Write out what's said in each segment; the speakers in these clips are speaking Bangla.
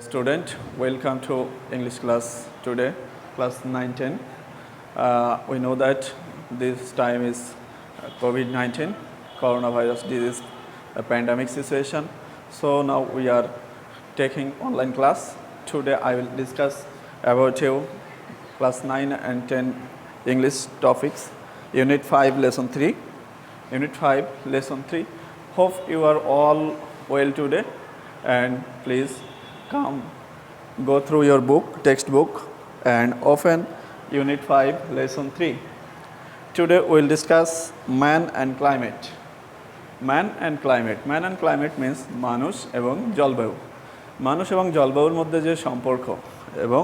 Student, welcome to English class today, class 9-10. We know that this time is COVID-19, coronavirus disease, a pandemic situation. So now we are taking online class. Today I will discuss about you class 9 and 10 English topics, Unit 5, Lesson 3. Unit 5, Lesson 3. Hope you are all well today, and please come go through your book, textbook, and open Unit 5, Lesson 3. Today we will discuss man and climate. Man and climate. Man and climate means মানুষ এবং জলবায়ু। মানুষ এবং জলবায়ুর মধ্যে যে সম্পর্ক এবং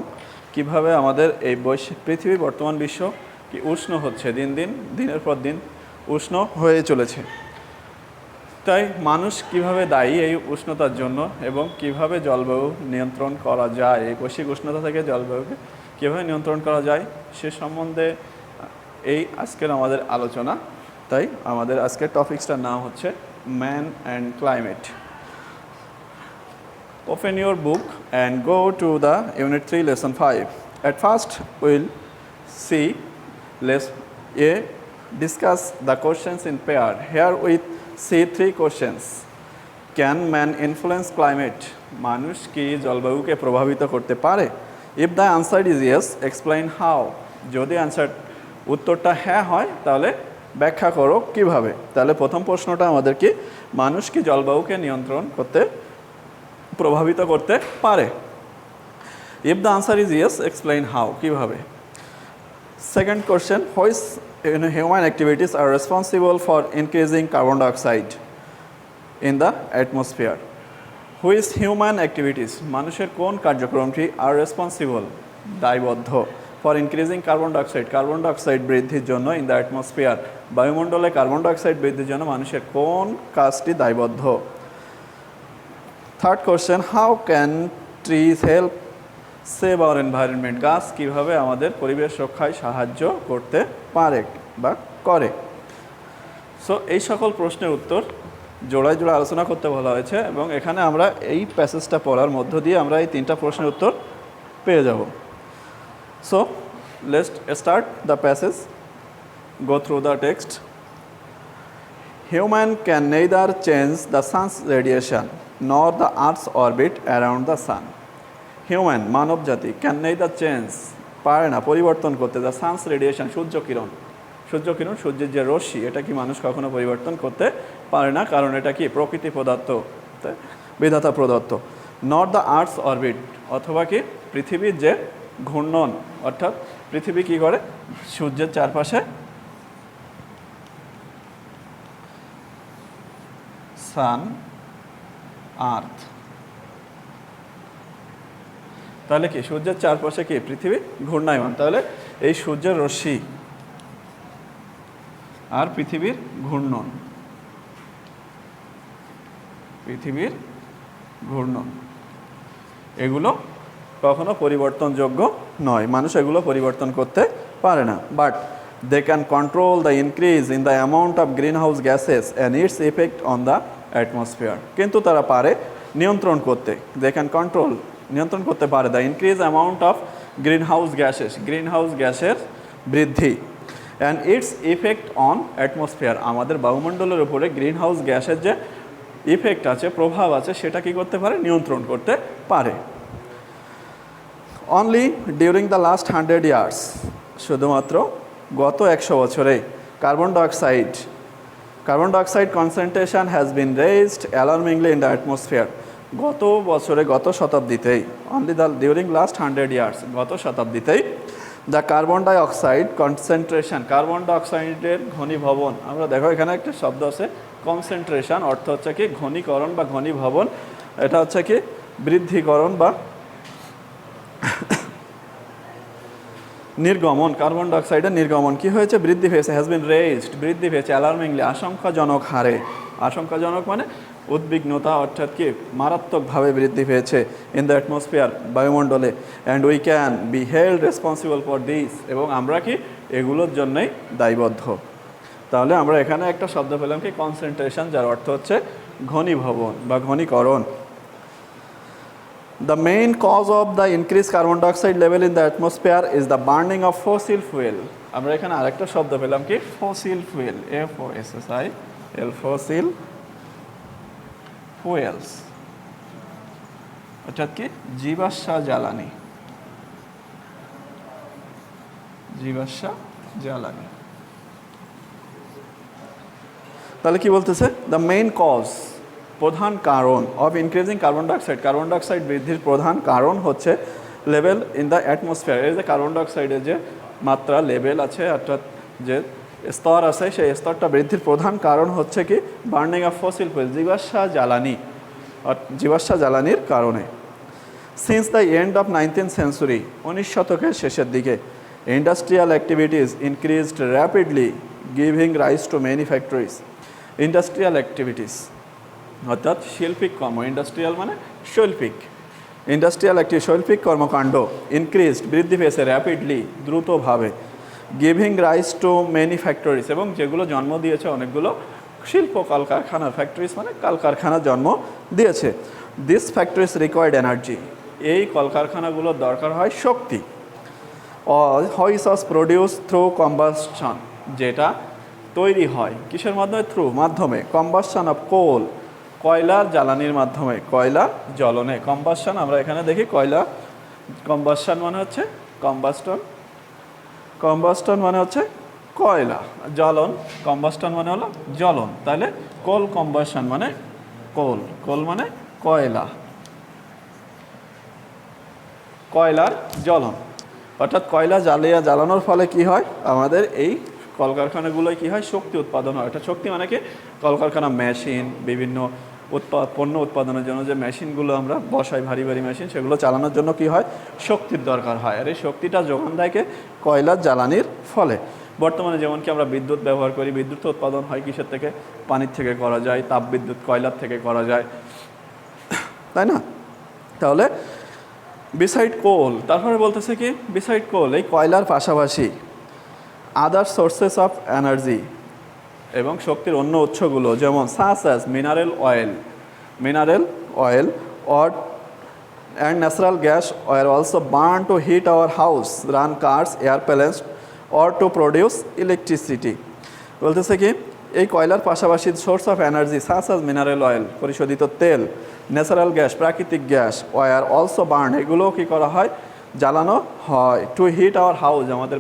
কিভাবে আমাদের এই পৃথিবী বর্তমান বিশ্ব কি উষ্ণ হচ্ছে, দিনের পর দিন উষ্ণ হয়ে চলেছে। তাই মানুষ কিভাবে দায়ী এই উষ্ণতার জন্য এবং কিভাবে জলবায়ু নিয়ন্ত্রণ করা যায়, এই বৈশ্বিক উষ্ণতা থেকে জলবায়ুকে কীভাবে নিয়ন্ত্রণ করা যায় সে সম্বন্ধে এই আজকের আমাদের আলোচনা। তাই আমাদের আজকের টপিক্সটার নাম হচ্ছে man and climate. Open your book and go to the Unit 3, Lesson 5. At first, we'll see, let's discuss the questions in pair. Here we see three questions. Can man influence climate? মানুষ কি জলবায়ুকে প্রভাবিত করতে পারে? If the answer is yes, explain how. যদি উত্তরটা হ্যাঁ হয় তাহলে ব্যাখ্যা করো কিভাবে। তাহলে প্রথম প্রশ্নটা আমাদের কি, মানুষ কি জলবায়ুকে নিয়ন্ত্রণ করতে প্রভাবিত করতে পারে? If the answer is yes, explain how. কিভাবে? Second question, which human activities are responsible for increasing carbon dioxide in the atmosphere? Which human activities, মানুষের কোন কার্যক্রমটি are responsible, দায়বদ্ধ, for increasing carbon dioxide বৃদ্ধির জন্য in the atmosphere, বায়ুমণ্ডলে কার্বন ডাইঅক্সাইড বৃদ্ধির জন্য মানুষের কোন কাজটি দায়বদ্ধ? Third question, how can trees help save our environment? গাছ কীভাবে আমাদের পরিবেশ রক্ষায় সাহায্য করতে পারে বা করে? সো এই সকল প্রশ্নের উত্তর জোড়ায় আলোচনা করতে বলা হয়েছে এবং এখানে আমরা এই প্যাসেজটা পড়ার মধ্য দিয়ে আমরা এই তিনটা প্রশ্নের উত্তর পেয়ে যাব। So let's start the passage, go through the text. Human can neither change the sun's radiation nor the earth's orbit around the sun. Human, মানব জাতি, can neither change, পারে না পরিবর্তন করতে, the sun's radiation, সূর্যকিরণ, সূর্যের যে রশ্মি, এটা কি মানুষ কখনো পরিবর্তন করতে পারে না, কারণ এটা কি প্রকৃতি প্রদত্ত, বিধাতা প্রদত্ত। নট দ্য আর্থস অরবিট, অথবা কি পৃথিবীর যে ঘূর্ণন, অর্থাৎ পৃথিবী কি করে সূর্যের চারপাশে সান আর্থ, তাহলে কি সূর্যের চারপাশে কি পৃথিবী ঘূর্ণায়মান, তাহলে এই সূর্যের রশ্মি আর পৃথিবীর ঘূর্ণন, এগুলো কখনো পরিবর্তনযোগ্য নয়, মানুষ এগুলো পরিবর্তন করতে পারে না। But they can control the increase in the amount of greenhouse gases and its effect on the atmosphere, কিন্তু তারা পারে নিয়ন্ত্রণ করতে, দে ক্যান কন্ট্রোল, নিয়ন্ত্রণ করতে পারে the increase amount of green house গ্যাসের বৃদ্ধি and its effect on atmosphere, আমাদের বায়ুমণ্ডলের উপরে গ্রিন হাউস গ্যাসের যে ইফেক্ট আছে, প্রভাব আছে, সেটা কি করতে পারে, নিয়ন্ত্রণ করতে পারে। Only during the last 100 years, শুধুমাত্র গত 100 বছরে carbon dioxide concentration has been raised alarmingly in the atmosphere, গত শতাব্দীতেই, only the during last 100 years, গত শতাব্দীতেই the carbon dioxide concentration, carbon ডাইঅক্সাইডের ঘনীভবন, আমরা দেখো এখানে একটা শব্দ আছে কনসেন্ট্রেশন, অর্থ হচ্ছে কি ঘনীকরণ বা ঘনীভবন, এটা হচ্ছে কি বৃদ্ধিকরণ বা নির্গমন, কার্বন ডাইঅক্সাইডের নির্গমন কি হয়েছে, বৃদ্ধি পেয়েছে, হ্যাজ বিন রেজড, বৃদ্ধি পেয়েছে, অ্যালার্মিংলি, আশঙ্কাজনক হারে, আশঙ্কাজনক মানে উদ্বিগ্নতা, অর্থাৎ কি মারাত্মকভাবে বৃদ্ধি পেয়েছে ইন দ্য অ্যাটমসফিয়ার, বায়ুমণ্ডলে, and we can be held responsible for this, এবং আমরা কি এগুলোর জন্যই দায়বদ্ধ। তাহলে আমরা এখানে একটা শব্দ পেলাম কি কনসেন্ট্রেশন, যার অর্থ হচ্ছে ঘনীভবন বা ঘনীকরণ। The main cause of the increased carbon dioxide level in the atmosphere is the burning of fossil fuel. আমরা এখানে আরেকটা শব্দ পেলাম কি fossil fuel FOSSIL fossil fuels অর্থাৎ কি জীবাশ্ম জ্বালানি তাহলে কি বলতেছে দ্য মেইন কজ প্রধান কারণ অফ ইনক্রিজিং কার্বন ডাইঅক্সাইড বৃদ্ধির প্রধান কারণ হচ্ছে লেভেল ইন দ্য অ্যাটমসফিয়ার। এই যে কার্বন ডাইঅক্সাইডের যে মাত্রা লেভেল আছে অর্থাৎ যে স্তর আছে সেই স্তরটা বৃদ্ধির প্রধান কারণ হচ্ছে কি বার্নিং অফ ফসিল ফুয়েল জীবাশ্ম জ্বালানির কারণে। Since the end of 19th century 19 শতকের শেষের দিকে industrial activities increased rapidly giving rise to many factories. Industrial activities অর্থাৎ শৈল্পিক কর্ম, ইন্ডাস্ট্রিয়াল মানে শৈল্পিক কর্মকাণ্ড ইনক্রিজড বৃদ্ধি পেয়েছে র্যাপিডলি দ্রুতভাবে giving rise to many factories এবং যেগুলো জন্ম দিয়েছে অনেকগুলো শিল্প কলকারখানার ফ্যাক্টরিজ মানে কলকারখানার জন্ম দিয়েছে। দিস ফ্যাক্টরিজ রিকোয়ার্ড এনার্জি এই কলকারখানাগুলোর দরকার হয় শক্তি। হুইচ ওয়াজ প্রডিউস থ্রু কম্বাসশন যেটা তৈরি হয় কিসের মাধ্যমে কম্বাসশন অফ কোল কয়লার জ্বালানির মাধ্যমে কয়লা জ্বলনে। কম্বাসশন আমরা এখানে দেখি কম্বাসশন মানে হচ্ছে কম্বাসটন মানে হচ্ছে কয়লা, জ্বলন কম্বাসটন মানে হলো জ্বলন। তাহলে কোল কম্বাসশন মানে কোল মানে কয়লার জ্বলন অর্থাৎ কয়লা জ্বালানোর ফলে কি হয় আমাদের এই কলকারখানাগুলোয় কি হয় শক্তি উৎপাদন হয়। অর্থাৎ শক্তি মানে কি কলকারখানা মেশিন বিভিন্ন পণ্য উৎপাদনের জন্য যে মেশিনগুলো আমরা বসাই ভারী মেশিন সেগুলো চালানোর জন্য কি হয় শক্তির দরকার হয়। আর এই শক্তিটা যোগান দেয় কয়লার জ্বালানির ফলে। বর্তমানে যেমন কি আমরা বিদ্যুৎ ব্যবহার করি, বিদ্যুৎ উৎপাদন হয় কিসের থেকে পানির থেকে করা যায়, তাপবিদ্যুৎ কয়লার থেকে করা যায়, তাই না? তাহলে বিসাইড কোল তারপরে বলতেছে কি বিসাইড কোল এই কয়লার পাশাপাশি আদার সোর্সেস অফ এনার্জি এবং শক্তির অন্য উৎসগুলো যেমন such as mineral oil or and natural gas আর also burn to heat our house, run cars, airplanes or to produce electricity. বলতেছে কি এই কয়লার পাশাপাশি source of energy such as mineral oil পরিশোধিত তেল, ন্যাচারাল গ্যাস প্রাকৃতিক গ্যাস, ওয়ার অলসো বার্ন এগুলোও কী করা হয় জ্বালানো হয় টু হিট আওয়ার হাউস আমাদের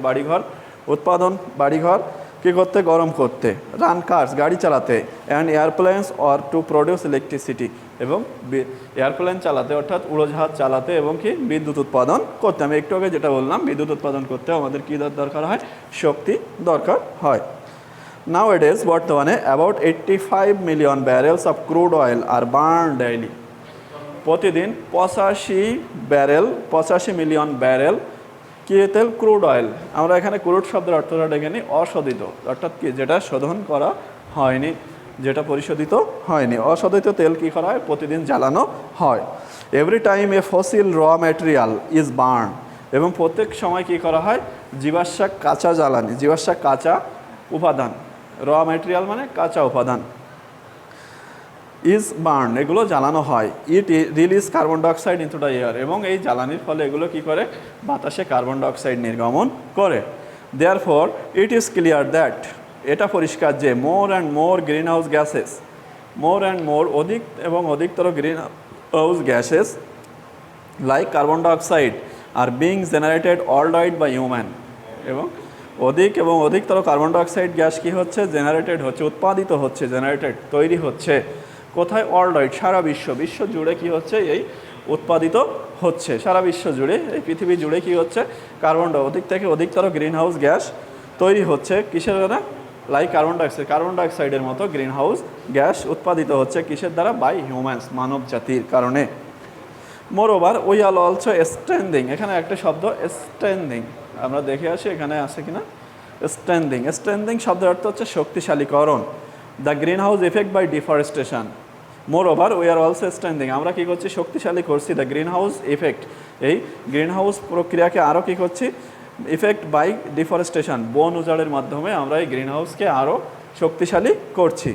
বাড়িঘর কী করতে গরম করতে, রান কার্স গাড়ি চালাতে, and airplanes or to produce electricity এবং এয়ারপ্লেন চালাতে অর্থাৎ উড়োজাহাজ চালাতে এবং কি বিদ্যুৎ উৎপাদন করতে। আমি একটু আগে যেটা বললাম বিদ্যুৎ উৎপাদন করতে আমাদের কী দরকার হয় শক্তি দরকার হয়। নাও এডেজ বর্তমানে about 85 million barrels of crude oil are burn daily. প্রতিদিন 85 মিলিয়ন ব্যারেল কি তেল ক্রুড অয়েল। আমরা এখানে ক্রুড শব্দের অর্থটা ডেকে নিই অশোধিত অর্থাৎ কি যেটা শোধন করা হয়নি, যেটা পরিশোধিত হয়নি, অশোধিত তেল কী করা হয় প্রতিদিন জ্বালানো হয়। এভরি টাইম এ ফসিল র ম্যাটেরিয়াল ইজ বার্ন এবং প্রত্যেক সময় কী করা হয় জীবাশ্ম কাঁচা উপাদান, র ম্যাটেরিয়াল মানে কাঁচা উপাদান ইজ বার্ন এগুলো জ্বালানো হয়। It release carbon dioxide into the air এবং এই জ্বালানির ফলে এগুলো কি করে বাতাসে কার্বন ডাইঅক্সাইড নির্গমন করে। Therefore it is clear that এটা পরিষ্কার যে মোর অ্যান্ড মোর অধিক এবং অধিকতর greenhouse gases like carbon dioxide are being generated alright by human এবং অধিকতর কার্বন ডাইঅক্সাইড গ্যাস কি হচ্ছে জেনারেটেড হচ্ছে উৎপাদিত হচ্ছে তৈরি হচ্ছে কোথায় অলরাইট সারা বিশ্ব জুড়ে কি হচ্ছে এই উৎপাদিত হচ্ছে সারা বিশ্ব জুড়ে এই পৃথিবী জুড়ে কি হচ্ছে অধিক থেকে অধিকতর গ্রিন হাউস গ্যাস তৈরি হচ্ছে কিসের দ্বারা লাইক কার্বন ডাইঅক্সাইডের মতো গ্রিন হাউস গ্যাস উৎপাদিত হচ্ছে কিসের দ্বারা বাই হিউম্যানস মানব জাতির কারণে। Moreover we are also standing এখানে একটা শব্দ স্ট্যান্ডিং আমরা দেখে আসি এখানে আছে কিনা স্ট্যান্ডিং শব্দের অর্থ হচ্ছে শক্তিশালীকরণ। The greenhouse effect by deforestation moreover we are also strengthening আমরা কী করছি শক্তিশালী করছি দ্য গ্রিন হাউস ইফেক্ট এই গ্রিন হাউস প্রক্রিয়াকে আরও কী করছি ইফেক্ট বাই ডিফরেস্টেশন বন উজাড়ের মাধ্যমে আমরা এই গ্রিন হাউসকে আরও শক্তিশালী করছি।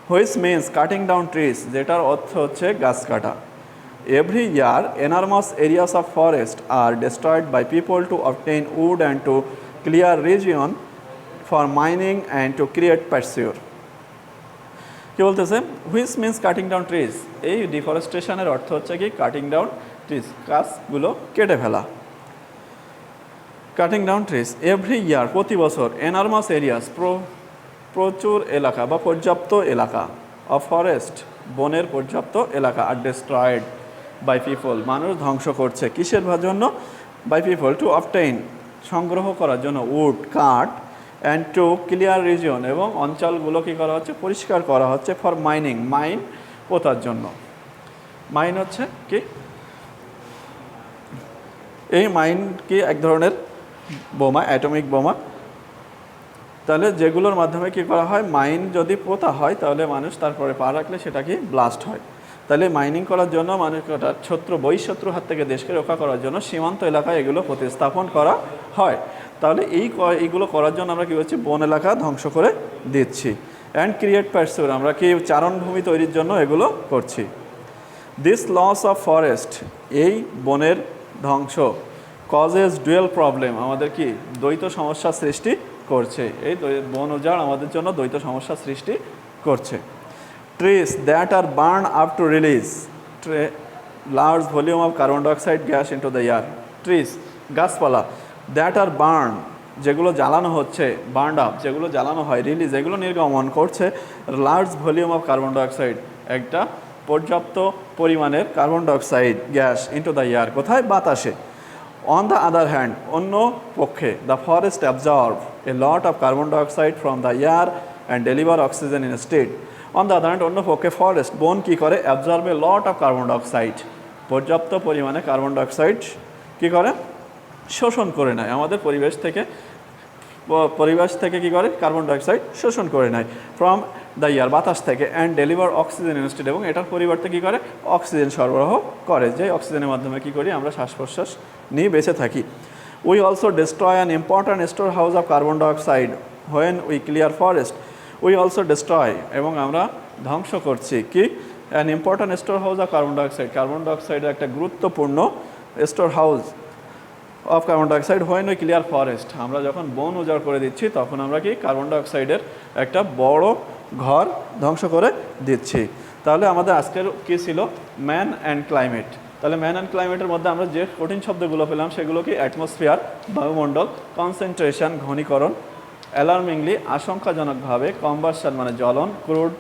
Which means cutting down trees যেটার অর্থ হচ্ছে গাছ কাটা। Every year, enormous areas of forest are destroyed by people to obtain wood and to clear region for mining and to create pasture. কি বলতেছে which means cutting down trees, এই ডিফরেস্টেশনের অর্থ হচ্ছে কি কাটিং ডাউন ট্রিজ, গাছগুলো কেটে ফেলা। Cutting down trees every year, প্রতি বছর, এনার্মাস এরিয়াস, প্রচুর এলাকা বা পর্যাপ্ত এলাকা, অফ ফরেস্ট, বনের পর্যাপ্ত এলাকা, আর ডিস্ট্রয়েড বাই পিপল, মানুষ ধ্বংস করছে কিসের জন্য, বাই পিপল টু অবটেইন, সংগ্রহ করার জন্য, উড কাঠ, অ্যান্ড টু ক্লিয়ার রিজিয়ন, এবং অঞ্চলগুলো কী করা হচ্ছে পরিষ্কার করা হচ্ছে, ফর মাইনিং, মাইন পোতার জন্য। মাইন হচ্ছে কি, এই মাইন কি এক ধরনের বোমা, অ্যাটমিক বোমা। তাহলে যেগুলোর মাধ্যমে কী করা হয়, মাইন যদি পোতা হয় তাহলে মানুষ তারপরে পা রাখলে সেটা কি ব্লাস্ট হয়। তাহলে মাইনিং করার জন্য মানুষ বহিঃশত্রু হাত থেকে দেশকে রক্ষা করার জন্য সীমান্ত এলাকায় এগুলো প্রতিস্থাপন করা হয়। তাহলে এইগুলো করার জন্য আমরা কী করছি, বন এলাকা ধ্বংস করে দিচ্ছি। অ্যান্ড ক্রিয়েট প্যারসিউর, আমরা কি চারণভূমি তৈরির জন্য এগুলো করছি। দিস লস অফ ফরেস্ট, এই বনের ধ্বংস, কজেস ডুয়েল প্রবলেম, আমাদের কি দ্বৈত সমস্যা সৃষ্টি করছে। এই বন উজাড় আমাদের জন্য দ্বৈত সমস্যা সৃষ্টি করছে। Trees that are burn up to release large volume of carbon dioxide gas into the air. Trees গাছপালা, দ্যাট আর বার্ন, যেগুলো জ্বালানো হচ্ছে, বার্ন আপ, যেগুলো জ্বালানো হয়, রিলিজ, এগুলো নির্গমন করছে large volume of carbon dioxide, একটা পর্যাপ্ত পরিমাণের carbon dioxide gas into the air, কোথায়, বাতাসে। অন দ্য আদার হ্যান্ড, অন্য পক্ষে, the forest absorb A lot of carbon dioxide from the air and deliver oxygen in state. On the other hand, অন্য পক্ষে, ফরেস্ট, বন কী করে, absorb A lot of carbon dioxide, পর্যাপ্ত পরিমাণে কার্বন ডাইঅক্সাইড কী করে, শোষণ করে নেয় আমাদের পরিবেশ থেকে কী করে, কার্বন ডাইঅক্সাইড শোষণ করে নেয় ফ্রম দ্য এয়ার, বাতাস থেকে, অ্যান্ড ডেলিভার অক্সিজেন ইনস্টেড, এবং এটার পরিবর্তে কী করে, অক্সিজেন সরবরাহ করে, যে অক্সিজেনের মাধ্যমে কী করি, আমরা শ্বাস প্রশ্বাস নিয়ে বেঁচে থাকি। We also destroy an important storehouse of carbon dioxide when we clear forest. We also destroy, এবং আমরা ধ্বংস করছি কি, an important storehouse of carbon dioxide, carbon ডাইঅক্সাইডের একটা গুরুত্বপূর্ণ storehouse of carbon dioxide when we clear forest, আমরা যখন বন উজাড় করে দিচ্ছি তখন আমরা কি কার্বন ডাইঅক্সাইডের একটা বড় ঘর ধ্বংস করে দিচ্ছি। তাহলে আমাদের আজকের কী ছিল, ম্যান অ্যান্ড ক্লাইমেট। তাহলে ম্যান অ্যান্ড ক্লাইমেটের মধ্যে আমরা যে কঠিন শব্দগুলো পেলাম সেগুলো কি, অ্যাটমসফিয়ার, বায়ুমণ্ডল, কনসেন্ট্রেশন, ঘনীকরণ, অ্যালার্মিংলি, আশঙ্কাজনকভাবে, কম্বাসন মানে জ্বলন, ক্রুড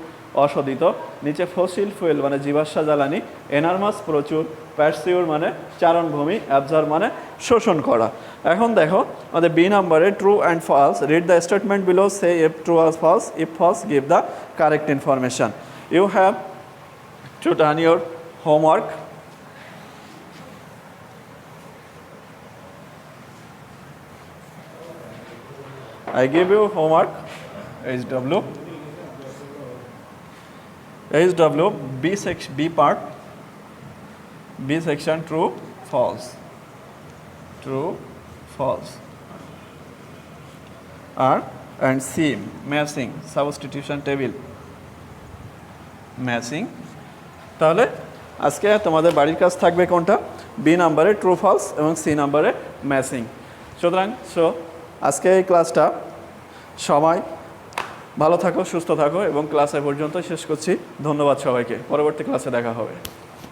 অশোধিত, নিচে ফসিল ফুয়েল মানে জীবাশ্ম জ্বালানি, এনার্মাস প্রচুর, প্যারসিউর মানে চারণভূমি, অ্যাবজর্ব মানে শোষণ করা। এখন দেখো আমাদের বি নাম্বারে true and false, read the statement below, say if true or false, if false give the correct information. You have to done your homework. I give you homework, HW, B part, B section, true, false, R and C, matching, substitution table, matching। তাহলে আজকে তোমাদের বাড়ির কাজ থাকবে কোনটা, বি নাম্বারে ট্রু ফলস এবং সি নাম্বারে ম্যাচিং। সুতরাং আজকে এই ক্লাসটা সবাই ভালো থাকো, সুস্থ থাকো, এবং ক্লাস এ পর্যন্ত শেষ করছি। ধন্যবাদ সবাইকে, পরবর্তী ক্লাসে দেখা হবে।